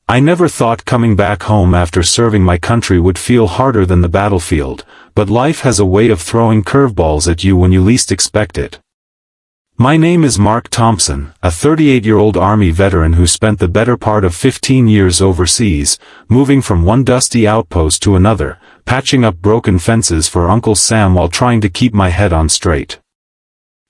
I never thought coming back home after serving my country would feel harder than the battlefield, but life has a way of throwing curveballs at you when you least expect it. My name is Mark Thompson, a 38-year-old Army veteran who spent the better part of 15 years overseas, moving from one dusty outpost to another, patching up broken fences for Uncle Sam while trying to keep my head on straight.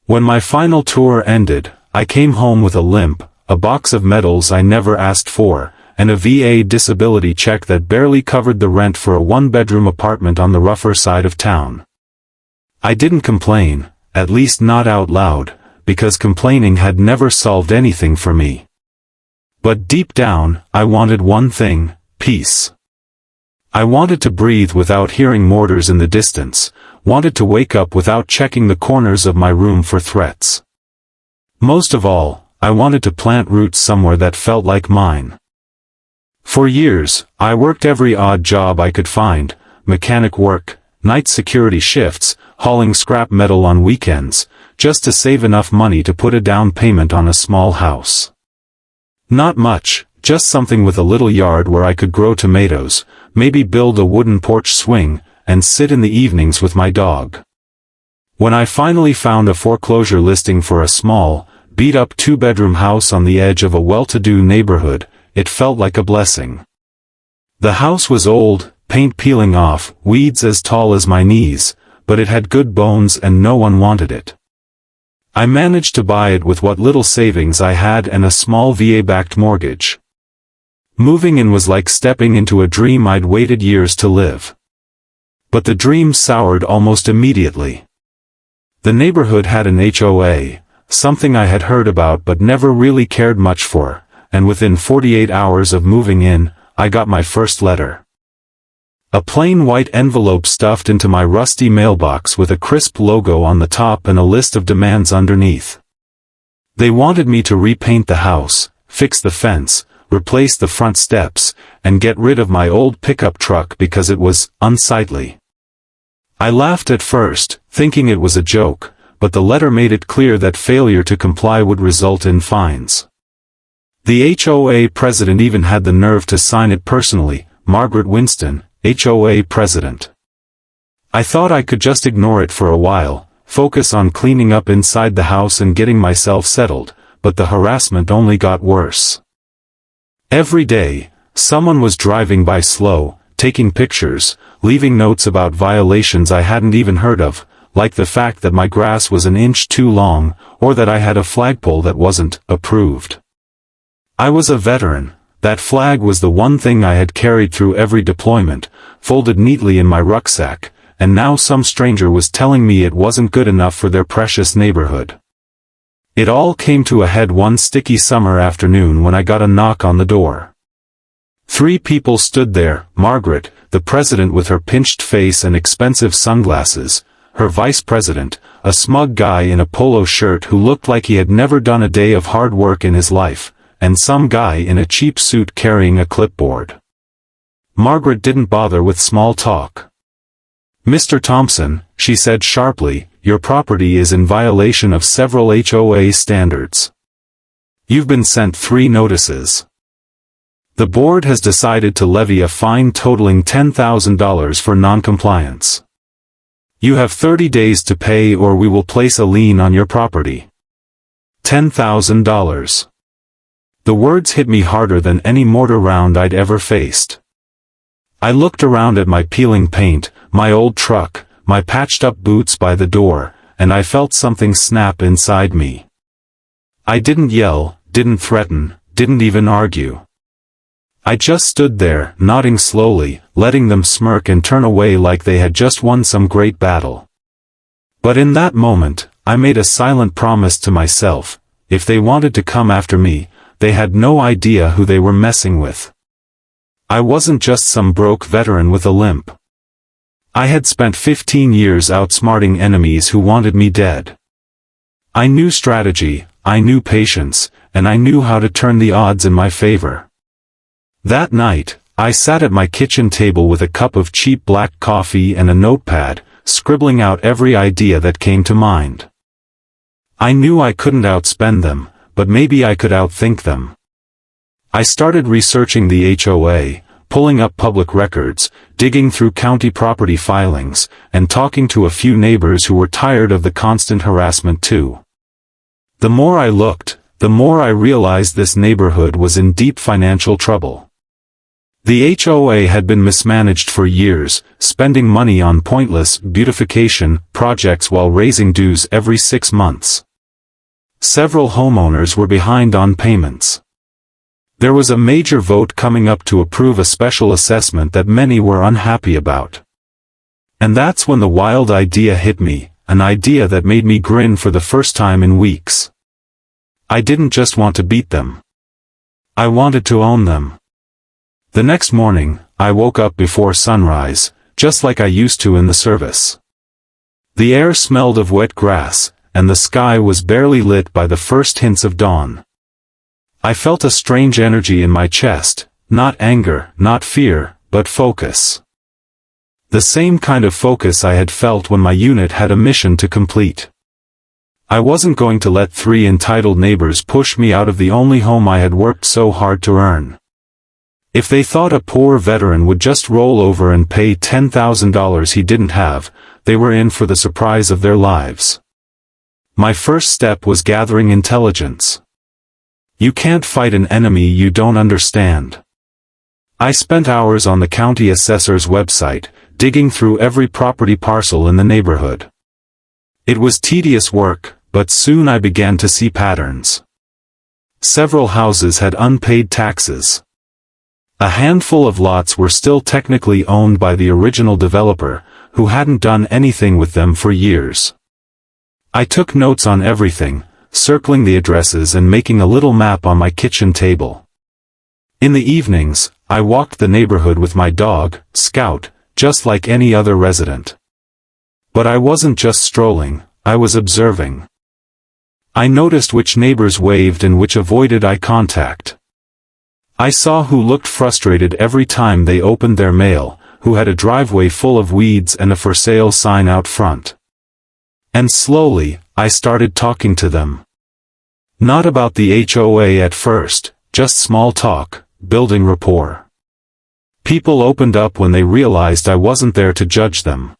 When my final tour ended, I came home with a limp, a box of medals I never asked for, and a VA disability check that barely covered the rent for a one-bedroom apartment on the rougher side of town. I didn't complain, at least not out loud, because complaining had never solved anything for me. But deep down, I wanted one thing: peace. I wanted to breathe without hearing mortars in the distance, wanted to wake up without checking the corners of my room for threats. Most of all, I wanted to plant roots somewhere that felt like mine. For years, I worked every odd job I could find: mechanic work, night security shifts, hauling scrap metal on weekends, just to save enough money to put a down payment on a small house. Not much, just something with a little yard where I could grow tomatoes, maybe build a wooden porch swing, and sit in the evenings with my dog. When I finally found a foreclosure listing for a small, beat-up two-bedroom house on the edge of a well-to-do neighborhood, it felt like a blessing. The house was old, paint peeling off, weeds as tall as my knees, but it had good bones and no one wanted it. I managed to buy it with what little savings I had and a small VA-backed mortgage. Moving in was like stepping into a dream I'd waited years to live. But the dream soured almost immediately. The neighborhood had an HOA, something I had heard about but never really cared much for, and within 48 hours of moving in, I got my first letter. A plain white envelope stuffed into my rusty mailbox with a crisp logo on the top and a list of demands underneath. They wanted me to repaint the house, fix the fence, replace the front steps, and get rid of my old pickup truck because it was unsightly. I laughed at first, thinking it was a joke, but the letter made it clear that failure to comply would result in fines. The HOA President even had the nerve to sign it personally: Margaret Winston, HOA President. I thought I could just ignore it for a while, focus on cleaning up inside the house and getting myself settled, but the harassment only got worse. Every day, someone was driving by slow, taking pictures, leaving notes about violations I hadn't even heard of, like the fact that my grass was an inch too long, or that I had a flagpole that wasn't approved. I was a veteran. That flag was the one thing I had carried through every deployment, folded neatly in my rucksack, and now some stranger was telling me it wasn't good enough for their precious neighborhood. It all came to a head one sticky summer afternoon when I got a knock on the door. 3 people stood there: Margaret, the president with her pinched face and expensive sunglasses, her vice president, a smug guy in a polo shirt who looked like he had never done a day of hard work in his life, and some guy in a cheap suit carrying a clipboard. Margaret didn't bother with small talk. "Mr. Thompson," she said sharply, "your property is in violation of several HOA standards. You've been sent 3 notices. The board has decided to levy a fine totaling $10,000 for noncompliance. You have 30 days to pay or we will place a lien on your property." $10,000. The words hit me harder than any mortar round I'd ever faced. I looked around at my peeling paint, my old truck, my patched-up boots by the door, and I felt something snap inside me. I didn't yell, didn't threaten, didn't even argue. I just stood there, nodding slowly, letting them smirk and turn away like they had just won some great battle. But in that moment, I made a silent promise to myself: if they wanted to come after me, they had no idea who they were messing with. I wasn't just some broke veteran with a limp. I had spent 15 years outsmarting enemies who wanted me dead. I knew strategy, I knew patience, and I knew how to turn the odds in my favor. That night, I sat at my kitchen table with a cup of cheap black coffee and a notepad, scribbling out every idea that came to mind. I knew I couldn't outspend them, but maybe I could outthink them. I started researching the HOA, pulling up public records, digging through county property filings, and talking to a few neighbors who were tired of the constant harassment too. The more I looked, the more I realized this neighborhood was in deep financial trouble. The HOA had been mismanaged for years, spending money on pointless beautification projects while raising dues every 6 months. Several homeowners were behind on payments. There was a major vote coming up to approve a special assessment that many were unhappy about. And that's when the wild idea hit me, an idea that made me grin for the first time in weeks. I didn't just want to beat them. I wanted to own them. The next morning, I woke up before sunrise, just like I used to in the service. The air smelled of wet grass, and the sky was barely lit by the first hints of dawn. I felt a strange energy in my chest, not anger, not fear, but focus. The same kind of focus I had felt when my unit had a mission to complete. I wasn't going to let 3 entitled neighbors push me out of the only home I had worked so hard to earn. If they thought a poor veteran would just roll over and pay $10,000 he didn't have, they were in for the surprise of their lives. My first step was gathering intelligence. You can't fight an enemy you don't understand. I spent hours on the county assessor's website, digging through every property parcel in the neighborhood. It was tedious work, but soon I began to see patterns. Several houses had unpaid taxes. A handful of lots were still technically owned by the original developer, who hadn't done anything with them for years. I took notes on everything, circling the addresses and making a little map on my kitchen table. In the evenings, I walked the neighborhood with my dog, Scout, just like any other resident. But I wasn't just strolling, I was observing. I noticed which neighbors waved and which avoided eye contact. I saw who looked frustrated every time they opened their mail, who had a driveway full of weeds and a for sale sign out front. And slowly, I started talking to them. Not about the HOA at first, just small talk, building rapport. People opened up when they realized I wasn't there to judge them.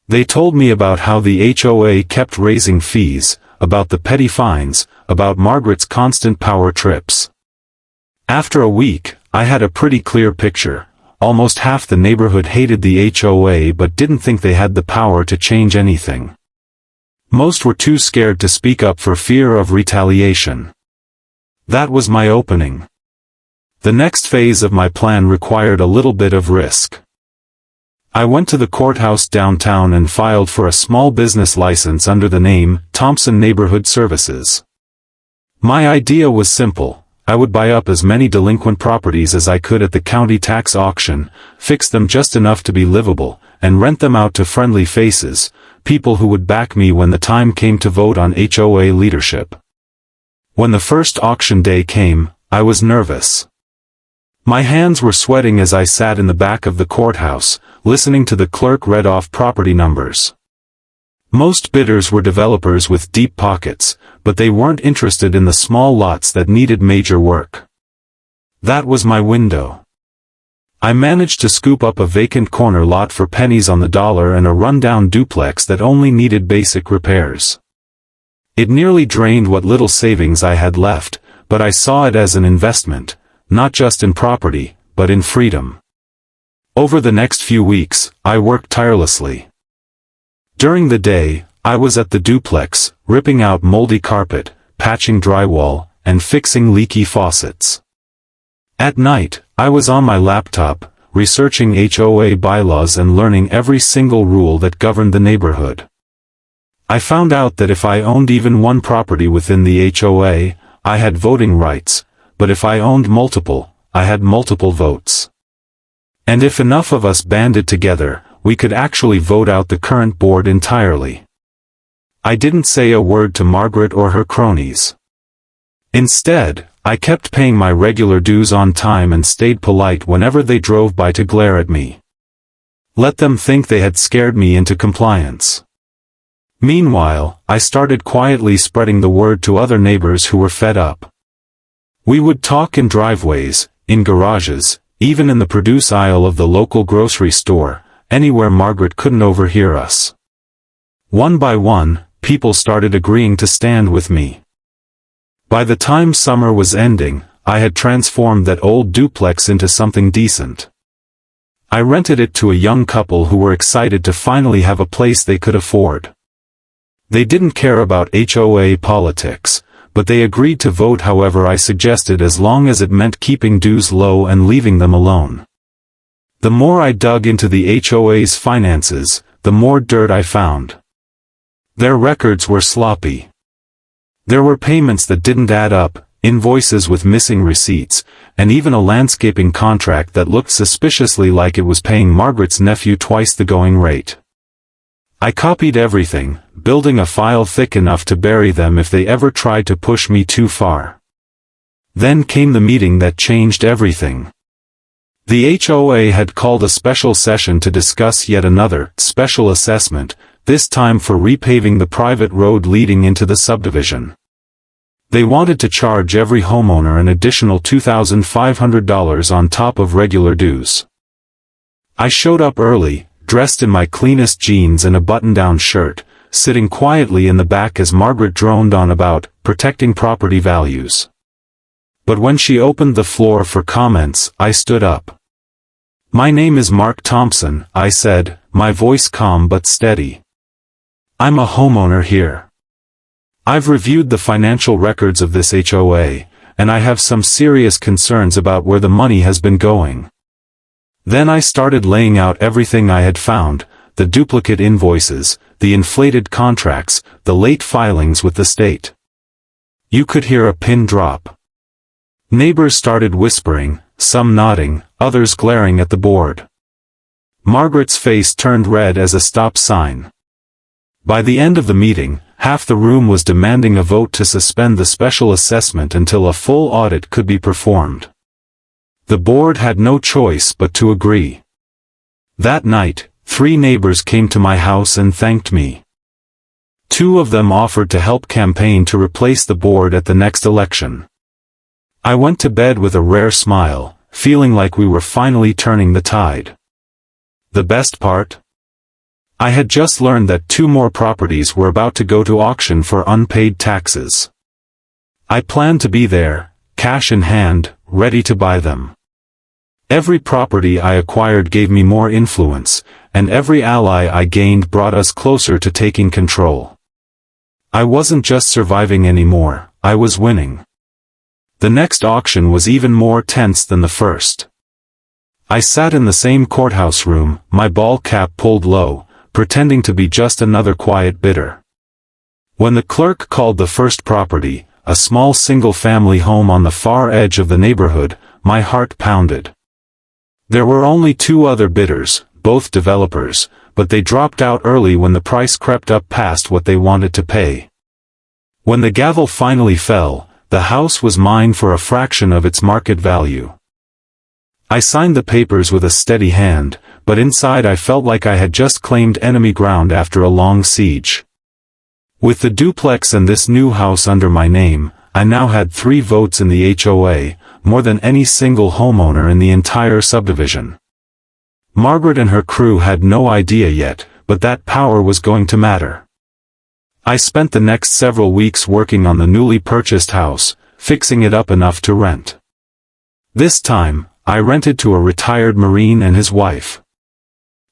They told me about how the HOA kept raising fees, about the petty fines, about Margaret's constant power trips. After a week, I had a pretty clear picture. Almost half the neighborhood hated the HOA but didn't think they had the power to change anything. Most were too scared to speak up for fear of retaliation. That was my opening. The next phase of my plan required a little bit of risk. I went to the courthouse downtown and filed for a small business license under the name Thompson Neighborhood Services. My idea was simple. I would buy up as many delinquent properties as I could at the county tax auction, fix them just enough to be livable, and rent them out to friendly faces, people who would back me when the time came to vote on HOA leadership. When the first auction day came, I was nervous. My hands were sweating as I sat in the back of the courthouse, listening to the clerk read off property numbers. Most bidders were developers with deep pockets, but they weren't interested in the small lots that needed major work. That was my window. I managed to scoop up a vacant corner lot for pennies on the dollar and a rundown duplex that only needed basic repairs. It nearly drained what little savings I had left, but I saw it as an investment, not just in property, but in freedom. Over the next few weeks, I worked tirelessly. During the day, I was at the duplex, ripping out moldy carpet, patching drywall, and fixing leaky faucets. At night, I was on my laptop, researching HOA bylaws and learning every single rule that governed the neighborhood. I found out that if I owned even one property within the HOA, I had voting rights, but if I owned multiple, I had multiple votes. And if enough of us banded together, we could actually vote out the current board entirely. I didn't say a word to Margaret or her cronies. Instead, I kept paying my regular dues on time and stayed polite whenever they drove by to glare at me. Let them think they had scared me into compliance. Meanwhile, I started quietly spreading the word to other neighbors who were fed up. We would talk in driveways, in garages, even in the produce aisle of the local grocery store, anywhere Margaret couldn't overhear us. One by one, people started agreeing to stand with me. By the time summer was ending, I had transformed that old duplex into something decent. I rented it to a young couple who were excited to finally have a place they could afford. They didn't care about HOA politics, but they agreed to vote however I suggested as long as it meant keeping dues low and leaving them alone. The more I dug into the HOA's finances, the more dirt I found. Their records were sloppy. There were payments that didn't add up, invoices with missing receipts, and even a landscaping contract that looked suspiciously like it was paying Margaret's nephew twice the going rate. I copied everything, building a file thick enough to bury them if they ever tried to push me too far. Then came the meeting that changed everything. The HOA had called a special session to discuss yet another special assessment, this time for repaving the private road leading into the subdivision. They wanted to charge every homeowner an additional $2,500 on top of regular dues. I showed up early, dressed in my cleanest jeans and a button-down shirt, sitting quietly in the back as Margaret droned on about protecting property values. But when she opened the floor for comments, I stood up. "My name is Mark Thompson," I said, my voice calm but steady. "I'm a homeowner here. I've reviewed the financial records of this HOA, and I have some serious concerns about where the money has been going." Then I started laying out everything I had found, the duplicate invoices, the inflated contracts, the late filings with the state. You could hear a pin drop. Neighbors started whispering, some nodding, others glaring at the board. Margaret's face turned red as a stop sign. By the end of the meeting, half the room was demanding a vote to suspend the special assessment until a full audit could be performed. The board had no choice but to agree. That night, 3 neighbors came to my house and thanked me. 2 of them offered to help campaign to replace the board at the next election. I went to bed with a rare smile, feeling like we were finally turning the tide. The best part? I had just learned that 2 more properties were about to go to auction for unpaid taxes. I planned to be there, cash in hand, ready to buy them. Every property I acquired gave me more influence, and every ally I gained brought us closer to taking control. I wasn't just surviving anymore, I was winning. The next auction was even more tense than the first. I sat in the same courthouse room, my ball cap pulled low, pretending to be just another quiet bidder. When the clerk called the first property, a small single-family home on the far edge of the neighborhood, my heart pounded. There were only 2 other bidders, both developers, but they dropped out early when the price crept up past what they wanted to pay. When the gavel finally fell, the house was mine for a fraction of its market value. I signed the papers with a steady hand, but inside I felt like I had just claimed enemy ground after a long siege. With the duplex and this new house under my name, I now had 3 votes in the HOA, more than any single homeowner in the entire subdivision. Margaret and her crew had no idea yet, but that power was going to matter. I spent the next several weeks working on the newly purchased house, fixing it up enough to rent. This time, I rented to a retired Marine and his wife.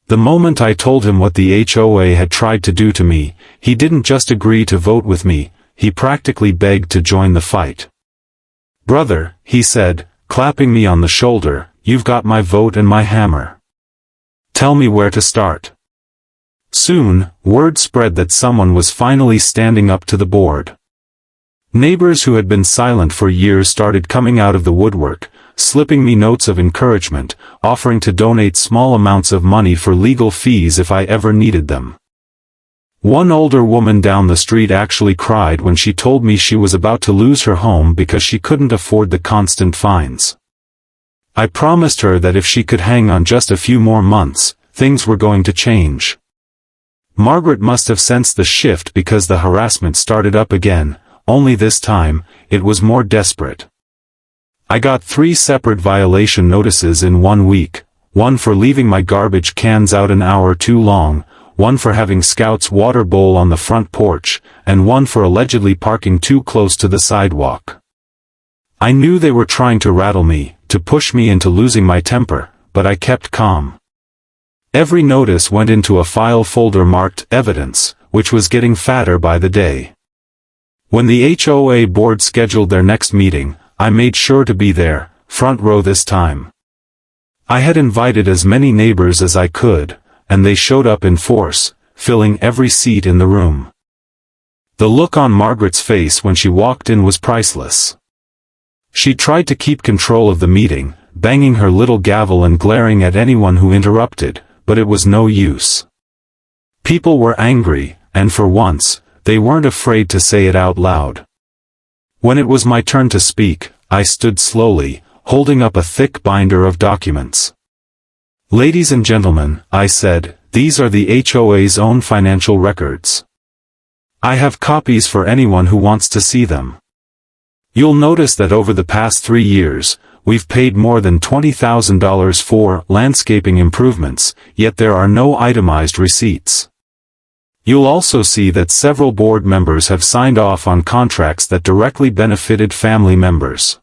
The moment I told him what the HOA had tried to do to me, he didn't just agree to vote with me, he practically begged to join the fight. "Brother," he said, clapping me on the shoulder, "you've got my vote and my hammer. Tell me where to start." Soon, word spread that someone was finally standing up to the board. Neighbors who had been silent for years started coming out of the woodwork, slipping me notes of encouragement, offering to donate small amounts of money for legal fees if I ever needed them. One older woman down the street actually cried when she told me she was about to lose her home because she couldn't afford the constant fines. I promised her that if she could hang on just a few more months, things were going to change. Margaret must have sensed the shift because the harassment started up again, only this time, it was more desperate. I got 3 separate violation notices in 1 week, one for leaving my garbage cans out an hour too long, one for having Scout's water bowl on the front porch, and one for allegedly parking too close to the sidewalk. I knew they were trying to rattle me, to push me into losing my temper, but I kept calm. Every notice went into a file folder marked Evidence, which was getting fatter by the day. When the HOA board scheduled their next meeting, I made sure to be there, front row this time. I had invited as many neighbors as I could, and they showed up in force, filling every seat in the room. The look on Margaret's face when she walked in was priceless. She tried to keep control of the meeting, banging her little gavel and glaring at anyone who interrupted, but it was no use. People were angry, and for once, they weren't afraid to say it out loud. When it was my turn to speak, I stood slowly, holding up a thick binder of documents. "Ladies and gentlemen," I said, "these are the HOA's own financial records. I have copies for anyone who wants to see them. You'll notice that over the past 3 years, we've paid more than $20,000 for landscaping improvements, yet there are no itemized receipts. You'll also see that several board members have signed off on contracts that directly benefited family members.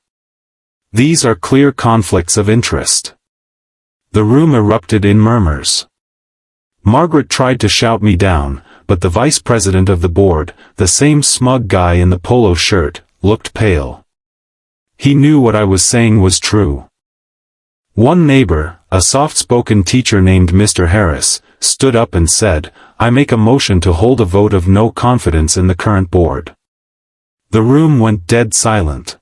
These are clear conflicts of interest." The room erupted in murmurs. Margaret tried to shout me down, but the vice president of the board, the same smug guy in the polo shirt, looked pale. He knew what I was saying was true. One neighbor, a soft-spoken teacher named Mr. Harris, stood up and said, "I make a motion to hold a vote of no confidence in the current board." The room went dead silent.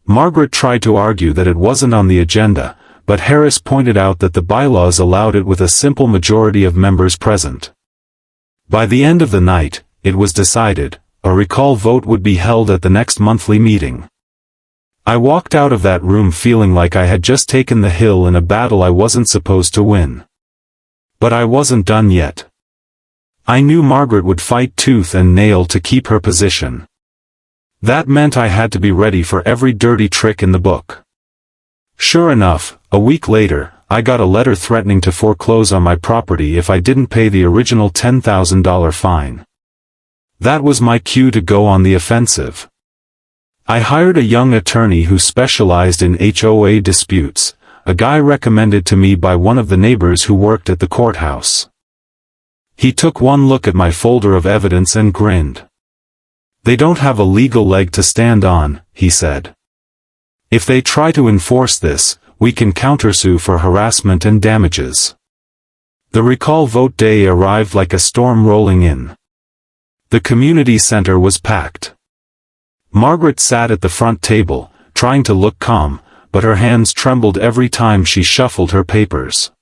Margaret tried to argue that it wasn't on the agenda, but Harris pointed out that the bylaws allowed it with a simple majority of members present. By the end of the night, it was decided, a recall vote would be held at the next monthly meeting. I walked out of that room feeling like I had just taken the hill in a battle I wasn't supposed to win. But I wasn't done yet. I knew Margaret would fight tooth and nail to keep her position. That meant I had to be ready for every dirty trick in the book. Sure enough, a week later, I got a letter threatening to foreclose on my property if I didn't pay the original $10,000 fine. That was my cue to go on the offensive. I hired a young attorney who specialized in HOA disputes, a guy recommended to me by one of the neighbors who worked at the courthouse. He took one look at my folder of evidence and grinned. "They don't have a legal leg to stand on," he said. "If they try to enforce this, we can countersue for harassment and damages." The recall vote day arrived like a storm rolling in. The community center was packed. Margaret sat at the front table, trying to look calm, but her hands trembled every time she shuffled her papers.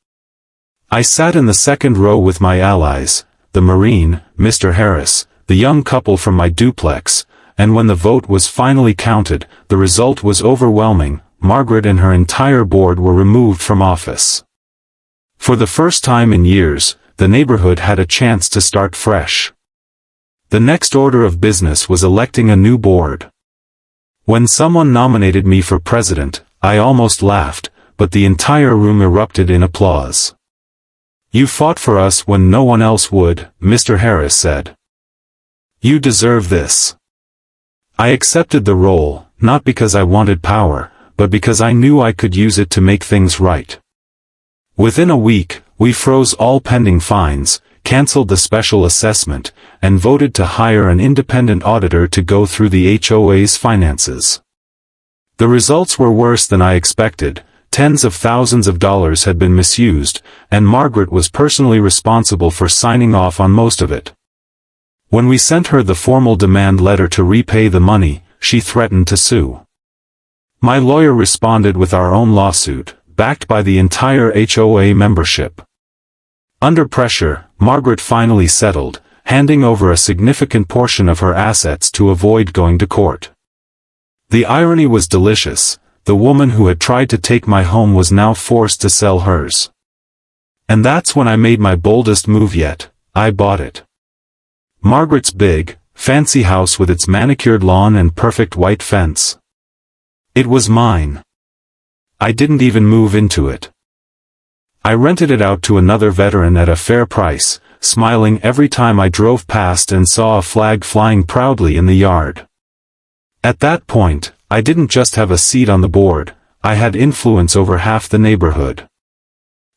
I sat in the second row with my allies, the Marine, Mr. Harris, the young couple from my duplex, and when the vote was finally counted, the result was overwhelming. Margaret and her entire board were removed from office. For the first time in years, the neighborhood had a chance to start fresh. The next order of business was electing a new board. When someone nominated me for president, I almost laughed, but the entire room erupted in applause. "You fought for us when no one else would," Mr. Harris said. "You deserve this." I accepted the role, not because I wanted power, but because I knew I could use it to make things right. Within a week, we froze all pending fines, canceled the special assessment, and voted to hire an independent auditor to go through the HOA's finances. The results were worse than I expected. Tens of thousands of dollars had been misused, and Margaret was personally responsible for signing off on most of it. When we sent her the formal demand letter to repay the money, she threatened to sue. My lawyer responded with our own lawsuit, backed by the entire HOA membership. Under pressure, Margaret finally settled, handing over a significant portion of her assets to avoid going to court. The irony was delicious. The woman who had tried to take my home was now forced to sell hers. And that's when I made my boldest move yet. I bought it. Margaret's big, fancy house with its manicured lawn and perfect white fence. It was mine. I didn't even move into it. I rented it out to another veteran at a fair price, smiling every time I drove past and saw a flag flying proudly in the yard. At that point, I didn't just have a seat on the board, I had influence over half the neighborhood.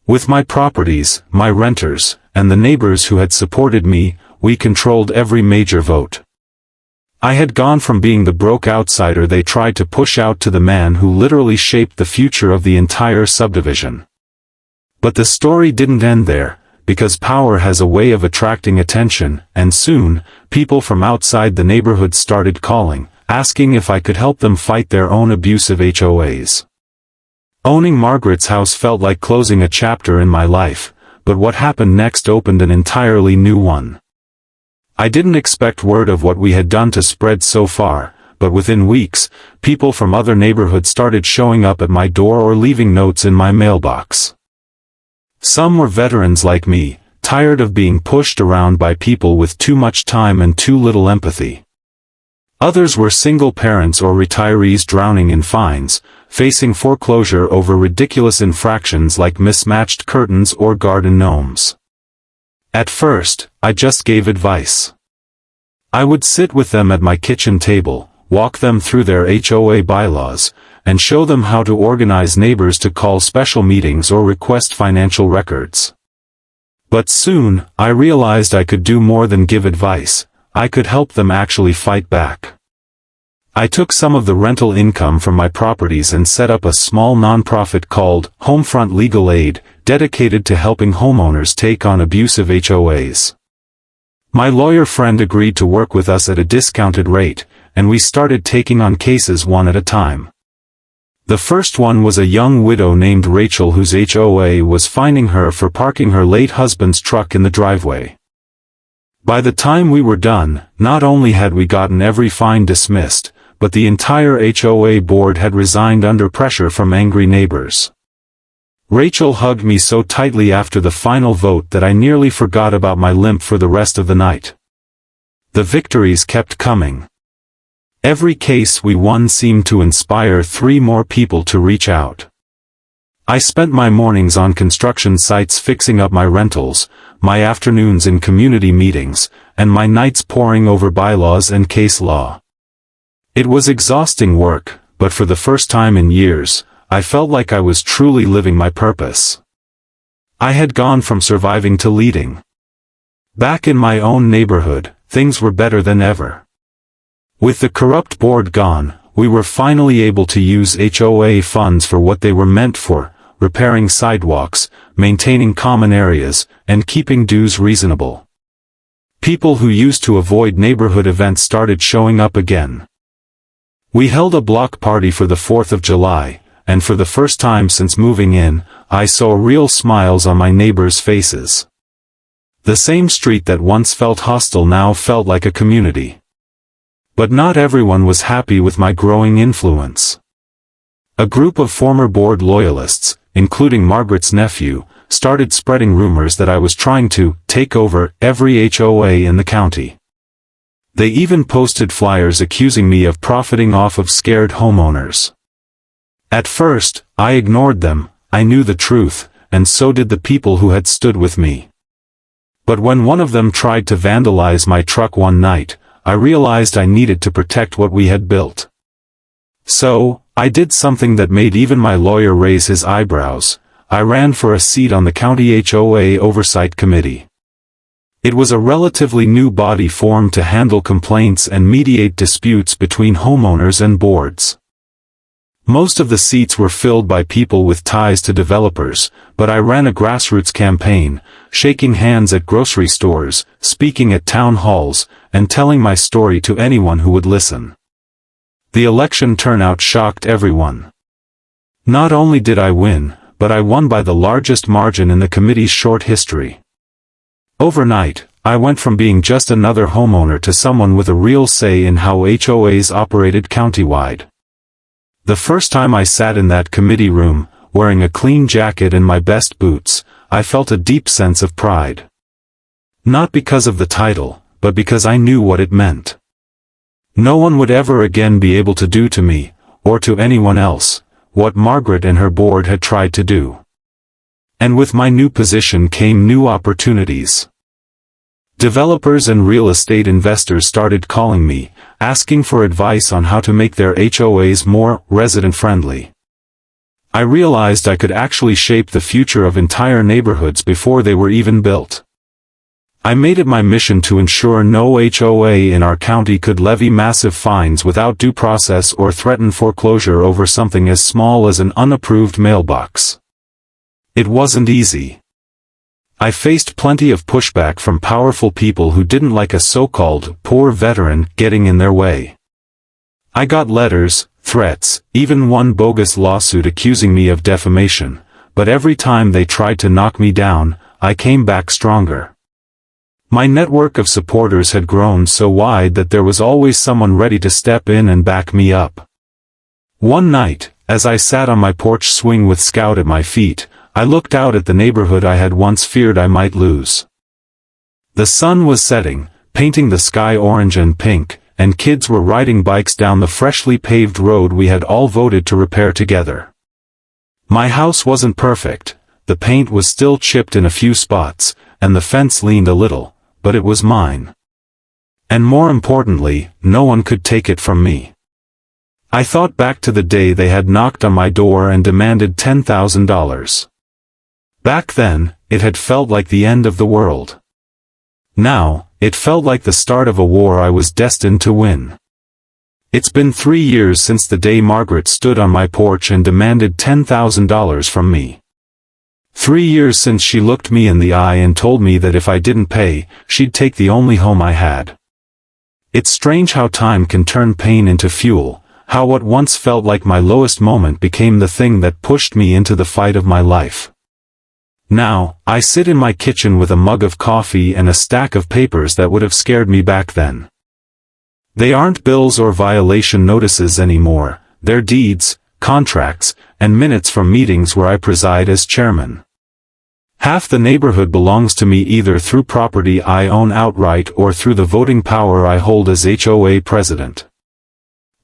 With my properties, my renters, and the neighbors who had supported me, we controlled every major vote. I had gone from being the broke outsider they tried to push out to the man who literally shaped the future of the entire subdivision. But the story didn't end there, because power has a way of attracting attention, and soon, people from outside the neighborhood started calling, asking if I could help them fight their own abusive HOAs. Owning Margaret's house felt like closing a chapter in my life, but what happened next opened an entirely new one. I didn't expect word of what we had done to spread so far, but within weeks, people from other neighborhoods started showing up at my door or leaving notes in my mailbox. Some were veterans like me, tired of being pushed around by people with too much time and too little empathy. Others were single parents or retirees drowning in fines, facing foreclosure over ridiculous infractions like mismatched curtains or garden gnomes. At first, I just gave advice. I would sit with them at my kitchen table, walk them through their HOA bylaws, and show them how to organize neighbors to call special meetings or request financial records. But soon, I realized I could do more than give advice, I could help them actually fight back. I took some of the rental income from my properties and set up a small nonprofit called Homefront Legal Aid, dedicated to helping homeowners take on abusive HOAs. My lawyer friend agreed to work with us at a discounted rate, and we started taking on cases one at a time. The first one was a young widow named Rachel whose HOA was fining her for parking her late husband's truck in the driveway. By the time we were done, not only had we gotten every fine dismissed, but the entire HOA board had resigned under pressure from angry neighbors. Rachel hugged me so tightly after the final vote that I nearly forgot about my limp for the rest of the night. The victories kept coming. Every case we won seemed to inspire 3 more people to reach out. I spent my mornings on construction sites fixing up my rentals, my afternoons in community meetings, and my nights poring over bylaws and case law. It was exhausting work, but for the first time in years, I felt like I was truly living my purpose. I had gone from surviving to leading. Back in my own neighborhood, things were better than ever. With the corrupt board gone, we were finally able to use HOA funds for what they were meant for, repairing sidewalks, maintaining common areas, and keeping dues reasonable. People who used to avoid neighborhood events started showing up again. We held a block party for the 4th of July, and for the first time since moving in, I saw real smiles on my neighbors' faces. The same street that once felt hostile now felt like a community. But not everyone was happy with my growing influence. A group of former board loyalists, including Margaret's nephew, started spreading rumors that I was trying to take over every HOA in the county. They even posted flyers accusing me of profiting off of scared homeowners. At first, I ignored them, I knew the truth, and so did the people who had stood with me. But when one of them tried to vandalize my truck one night, I realized I needed to protect what we had built. So, I did something that made even my lawyer raise his eyebrows. I ran for a seat on the county HOA Oversight Committee. It was a relatively new body formed to handle complaints and mediate disputes between homeowners and boards. Most of the seats were filled by people with ties to developers, but I ran a grassroots campaign, shaking hands at grocery stores, speaking at town halls, and telling my story to anyone who would listen. The election turnout shocked everyone. Not only did I win, but I won by the largest margin in the committee's short history. Overnight, I went from being just another homeowner to someone with a real say in how HOAs operated countywide. The first time I sat in that committee room, wearing a clean jacket and my best boots, I felt a deep sense of pride. Not because of the title, but because I knew what it meant. No one would ever again be able to do to me, or to anyone else, what Margaret and her board had tried to do. And with my new position came new opportunities. Developers and real estate investors started calling me, asking for advice on how to make their HOAs more resident-friendly. I realized I could actually shape the future of entire neighborhoods before they were even built. I made it my mission to ensure no HOA in our county could levy massive fines without due process or threaten foreclosure over something as small as an unapproved mailbox. It wasn't easy. I faced plenty of pushback from powerful people who didn't like a so-called poor veteran getting in their way. I got letters, threats, even one bogus lawsuit accusing me of defamation, but every time they tried to knock me down, I came back stronger. My network of supporters had grown so wide that there was always someone ready to step in and back me up. One night, as I sat on my porch swing with Scout at my feet, I looked out at the neighborhood I had once feared I might lose. The sun was setting, painting the sky orange and pink, and kids were riding bikes down the freshly paved road we had all voted to repair together. My house wasn't perfect, the paint was still chipped in a few spots, and the fence leaned a little, but it was mine. And more importantly, no one could take it from me. I thought back to the day they had knocked on my door and demanded $10,000. Back then, it had felt like the end of the world. Now, it felt like the start of a war I was destined to win. It's been 3 years since the day Margaret stood on my porch and demanded $10,000 from me. 3 years since she looked me in the eye and told me that if I didn't pay, she'd take the only home I had. It's strange how time can turn pain into fuel, how what once felt like my lowest moment became the thing that pushed me into the fight of my life. Now, I sit in my kitchen with a mug of coffee and a stack of papers that would have scared me back then. They aren't bills or violation notices anymore, they're deeds, contracts, and minutes from meetings where I preside as chairman. Half the neighborhood belongs to me either through property I own outright or through the voting power I hold as HOA president.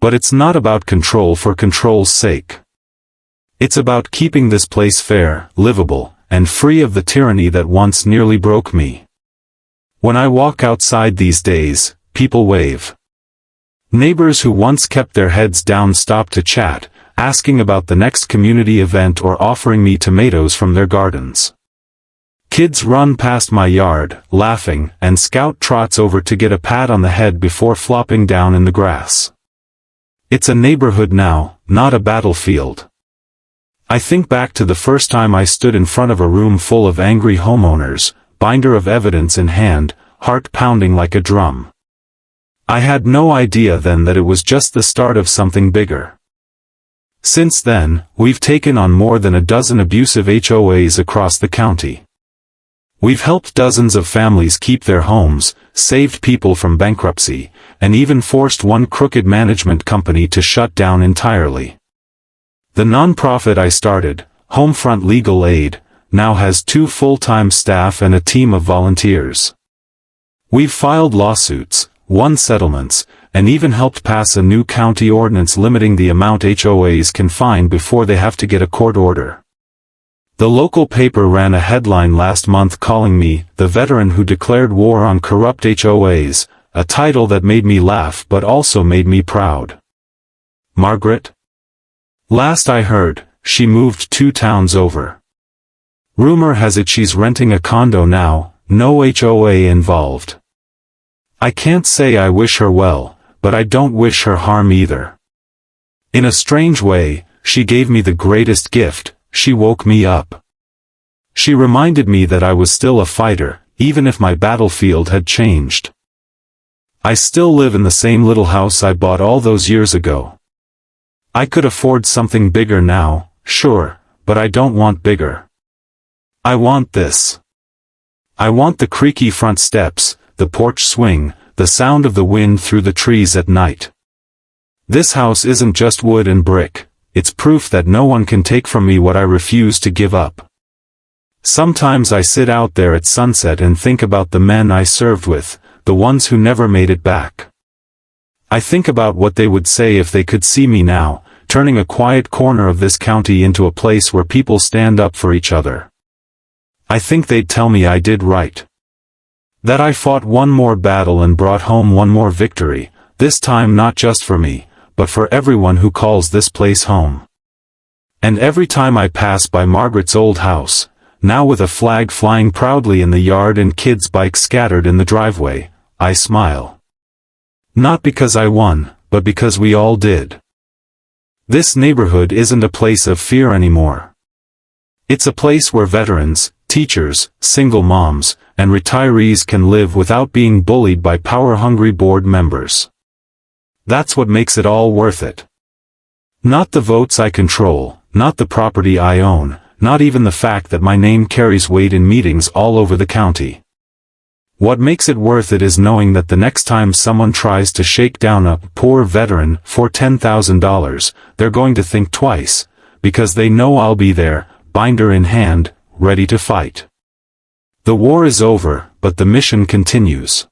But it's not about control for control's sake. It's about keeping this place fair, livable, and free of the tyranny that once nearly broke me. When I walk outside these days, people wave. Neighbors who once kept their heads down stop to chat, asking about the next community event or offering me tomatoes from their gardens. Kids run past my yard, laughing, and Scout trots over to get a pat on the head before flopping down in the grass. It's a neighborhood now, not a battlefield. I think back to the first time I stood in front of a room full of angry homeowners, binder of evidence in hand, heart pounding like a drum. I had no idea then that it was just the start of something bigger. Since then, we've taken on more than a dozen abusive HOAs across the county. We've helped dozens of families keep their homes, saved people from bankruptcy, and even forced one crooked management company to shut down entirely. The nonprofit I started, Homefront Legal Aid, now has 2 full-time staff and a team of volunteers. We've filed lawsuits, won settlements, and even helped pass a new county ordinance limiting the amount HOAs can fine before they have to get a court order. The local paper ran a headline last month calling me the veteran who declared war on corrupt HOAs, a title that made me laugh but also made me proud. Margaret? Last I heard, she moved 2 towns over. Rumor has it she's renting a condo now, no HOA involved. I can't say I wish her well, but I don't wish her harm either. In a strange way, she gave me the greatest gift, she woke me up. She reminded me that I was still a fighter, even if my battlefield had changed. I still live in the same little house I bought all those years ago. I could afford something bigger now, sure, but I don't want bigger. I want this. I want the creaky front steps, the porch swing, the sound of the wind through the trees at night. This house isn't just wood and brick, it's proof that no one can take from me what I refuse to give up. Sometimes I sit out there at sunset and think about the men I served with, the ones who never made it back. I think about what they would say if they could see me now, turning a quiet corner of this county into a place where people stand up for each other. I think they'd tell me I did right. That I fought one more battle and brought home one more victory, this time not just for me, but for everyone who calls this place home. And every time I pass by Margaret's old house, now with a flag flying proudly in the yard and kids' bikes scattered in the driveway, I smile. Not because I won, but because we all did. This neighborhood isn't a place of fear anymore. It's a place where veterans, teachers, single moms, and retirees can live without being bullied by power-hungry board members. That's what makes it all worth it. Not the votes I control, not the property I own, not even the fact that my name carries weight in meetings all over the county. What makes it worth it is knowing that the next time someone tries to shake down a poor veteran for $10,000, they're going to think twice, because they know I'll be there, binder in hand, ready to fight. The war is over, but the mission continues.